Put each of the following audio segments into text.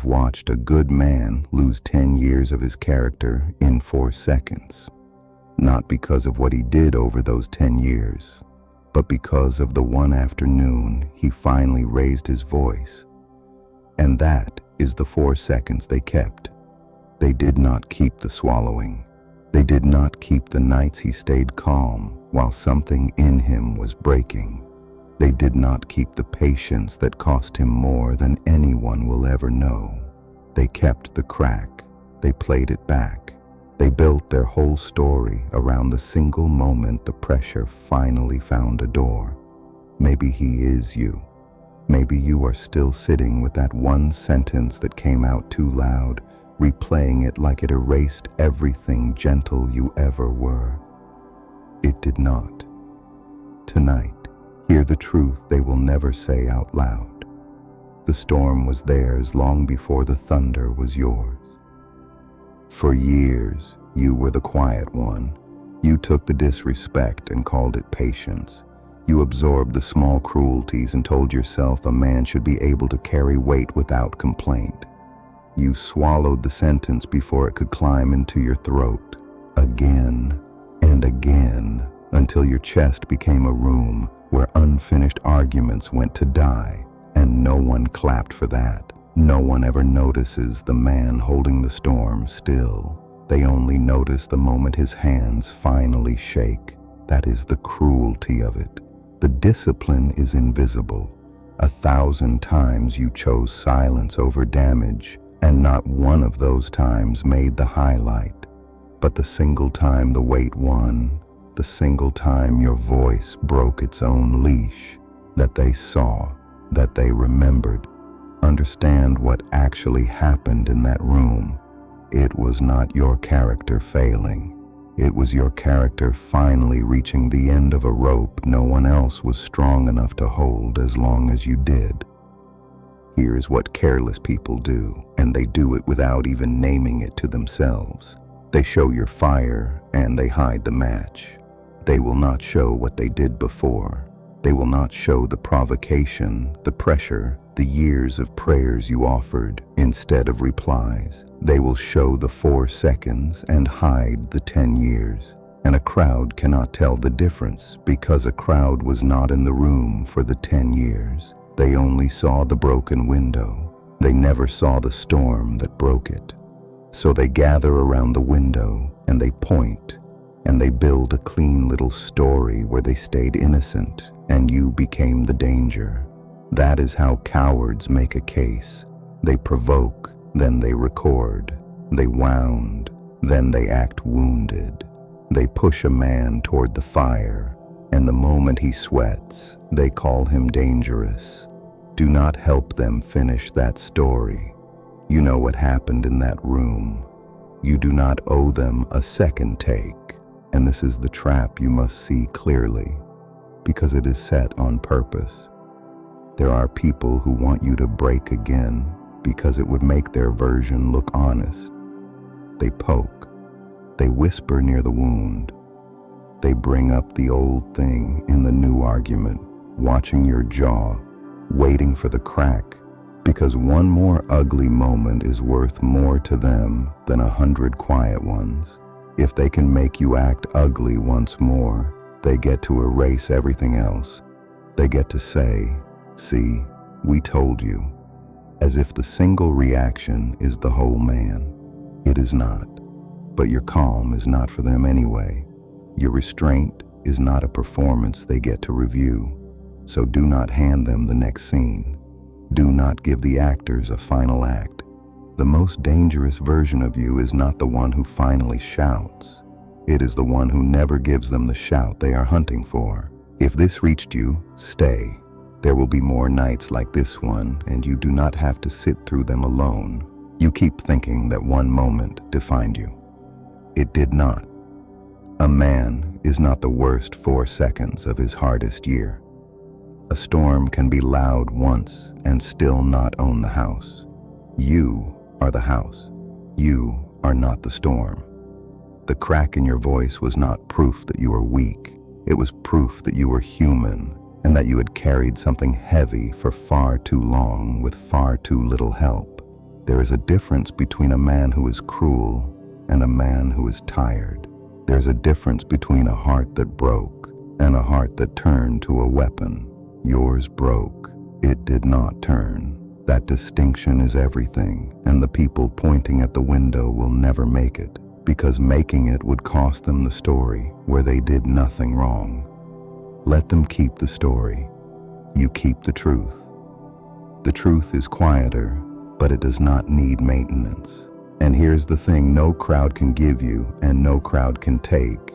have watched a good man lose 10 years of his character in 4 seconds. Not because of what he did over those 10 years, but because of the one afternoon he finally raised his voice. And that is the 4 seconds they kept. They did not keep the swallowing. They did not keep the nights he stayed calm while something in him was breaking. They did not keep the patience that cost him more than anyone will ever know. They kept the crack. They played it back. They built their whole story around the single moment the pressure finally found a door. Maybe he is you. Maybe you are still sitting with that one sentence that came out too loud, replaying it like it erased everything gentle you ever were. It did not. Tonight, hear the truth they will never say out loud. The storm was theirs long before the thunder was yours. For years, you were the quiet one. You took the disrespect and called it patience. You absorbed the small cruelties and told yourself a man should be able to carry weight without complaint. You swallowed the sentence before it could climb into your throat, again and again, until your chest became a room where unfinished arguments went to die, and no one clapped for that. No one ever notices the man holding the storm still. They only notice the moment his hands finally shake. That is the cruelty of it. The discipline is invisible. 1,000 times you chose silence over damage, and not one of those times made the highlight. But the single time the weight won, the single time your voice broke its own leash, that they saw, that they remembered. Understand what actually happened in that room. It was not your character failing. It was your character finally reaching the end of a rope no one else was strong enough to hold as long as you did. Here's what careless people do, and they do it without even naming it to themselves. They show your fire and they hide the match. They will not show what they did before. They will not show the provocation, the pressure, the years of prayers you offered instead of replies. They will show the 4 seconds and hide the 10 years. And a crowd cannot tell the difference because a crowd was not in the room for the 10 years. They only saw the broken window. They never saw the storm that broke it. So they gather around the window and they point and they build a clean little story where they stayed innocent and you became the danger. That is how cowards make a case. They provoke, then they record. They wound, then they act wounded. They push a man toward the fire, and the moment he sweats, they call him dangerous. Do not help them finish that story. You know what happened in that room. You do not owe them a second take, and this is the trap you must see clearly, because it is set on purpose. There are people who want you to break again because it would make their version look honest. They poke. They whisper near the wound. They bring up the old thing in the new argument, watching your jaw, waiting for the crack, because one more ugly moment is worth more to them than 100 quiet ones. If they can make you act ugly once more, they get to erase everything else. They get to say, "See, we told you," as if the single reaction is the whole man. It is not. But your calm is not for them anyway. Your restraint is not a performance they get to review. So do not hand them the next scene. Do not give the actors a final act. The most dangerous version of you is not the one who finally shouts. It is the one who never gives them the shout they are hunting for. If this reached you, stay. There will be more nights like this one, and you do not have to sit through them alone. You keep thinking that one moment defined you. It did not. A man is not the worst 4 seconds of his hardest year. A storm can be loud once and still not own the house. You are the house. You are not the storm. The crack in your voice was not proof that you were weak. It was proof that you were human and that you had carried something heavy for far too long with far too little help. There is a difference between a man who is cruel and a man who is tired. There's a difference between a heart that broke and a heart that turned to a weapon. Yours broke. It did not turn. That distinction is everything, and the people pointing at the window will never make it, because making it would cost them the story where they did nothing wrong. Let them keep the story. You keep the truth. The truth is quieter, but it does not need maintenance. And here's the thing no crowd can give you and no crowd can take.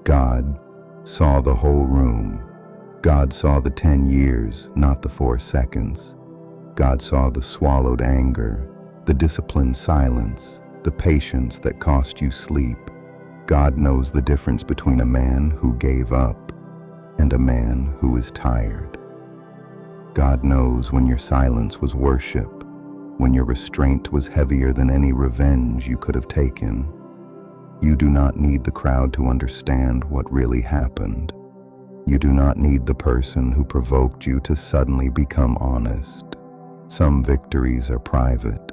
God saw the whole room. God saw the 10 years, not the 4 seconds. God saw the swallowed anger, the disciplined silence, the patience that cost you sleep. God knows the difference between a man who gave up and a man who is tired. God knows when your silence was worship, when your restraint was heavier than any revenge you could have taken. You do not need the crowd to understand what really happened. You do not need the person who provoked you to suddenly become honest. Some victories are private.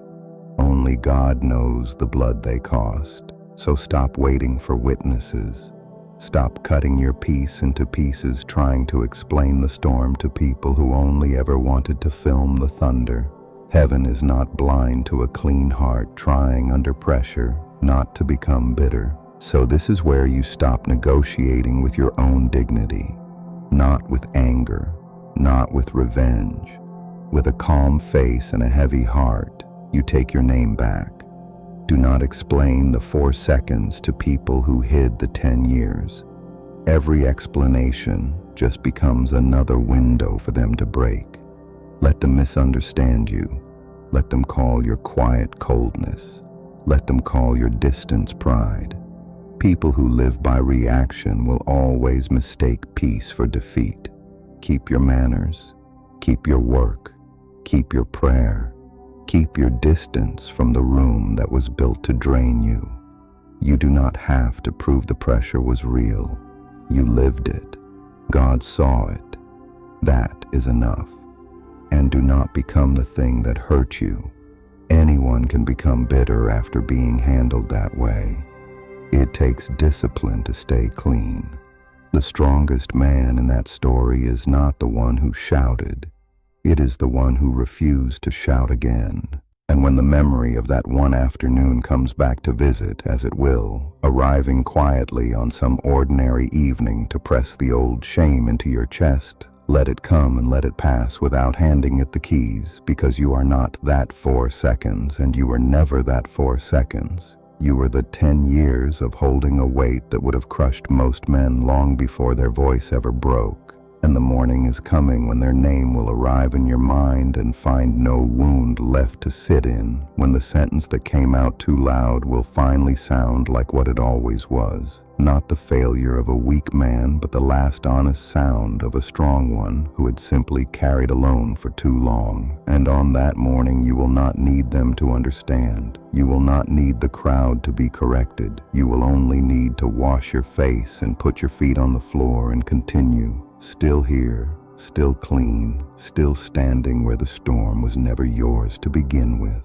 Only God knows the blood they cost. So stop waiting for witnesses. Stop cutting your piece into pieces trying to explain the storm to people who only ever wanted to film the thunder. Heaven is not blind to a clean heart trying under pressure not to become bitter. So this is where you stop negotiating with your own dignity. Not with anger, not with revenge. With a calm face and a heavy heart, you take your name back. Do not explain the 4 seconds to people who hid the 10 years. Every explanation just becomes another window for them to break. Let them misunderstand you. Let them call your quiet coldness. Let them call your distance pride. People who live by reaction will always mistake peace for defeat. Keep your manners. Keep your work. Keep your prayer. Keep your distance from the room that was built to drain you. You do not have to prove the pressure was real. You lived it. God saw it. That is enough. And do not become the thing that hurt you. Anyone can become bitter after being handled that way. It takes discipline to stay clean. The strongest man in that story is not the one who shouted. It is the one who refused to shout again. And when the memory of that one afternoon comes back to visit, as it will, arriving quietly on some ordinary evening to press the old shame into your chest, let it come and let it pass without handing it the keys, because you are not that 4 seconds, and you were never that 4 seconds. You were the 10 years of holding a weight that would have crushed most men long before their voice ever broke. And the morning is coming when their name will arrive in your mind and find no wound left to sit in, when the sentence that came out too loud will finally sound like what it always was. Not the failure of a weak man, but the last honest sound of a strong one who had simply carried alone for too long. And on that morning you will not need them to understand. You will not need the crowd to be corrected. You will only need to wash your face and put your feet on the floor and continue. Still here, still clean, still standing where the storm was never yours to begin with.